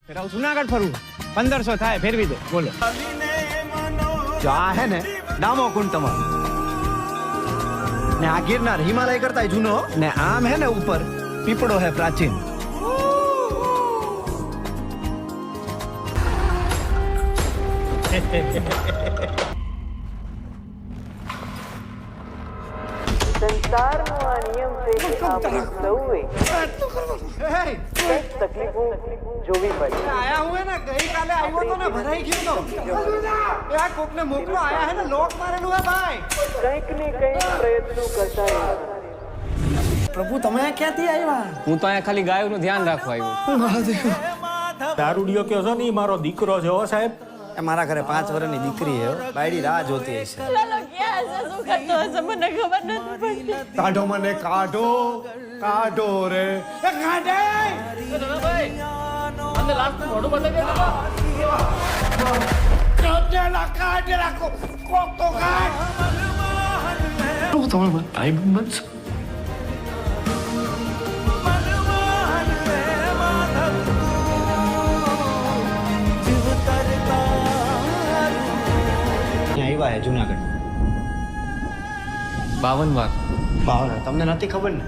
જુનાગઢ ફરવું 1500 થાય ફેરવી દે બોલો જો આ હે ને ડામો કુંડ તમારો ને આ ગિરનાર હિમાલય કરતા જૂનો ને આમ હે ને ઉપર પીપળો હે પ્રાચીન સંસારનો આ નિયમ છે કે આપણે સૌએ કંઈક તકલીફો જોવી પડે. આયા હું હે ને ગઈકાલે આવ્યો તો ને ભરાઈ ગયો તો એ આ કોકને મોકલો આયા હે ને લોક મારેલું હે ભાઈ કંઈક ને કંઈક પ્રયત્નો કરતા રહેવાના. પ્રભુ તમે ક્યાંથી આવ્યા હું તો અહીંયા ખાલી ગાયોનું ધ્યાન રાખવા આવ્યો. દારૂડિયો કયો છો ને ઈ મારો દીકરો છે હો સાહેબ. એ મારા ઘરે 5 વર્ષની દીકરી હે બાયડી રાહ જોતી હશે કાઢો મને કાઢો કાઢો રે એ કાઢે આવ્યા હે જુનાગઢ 52 વાર. તમને નથી ખબર ને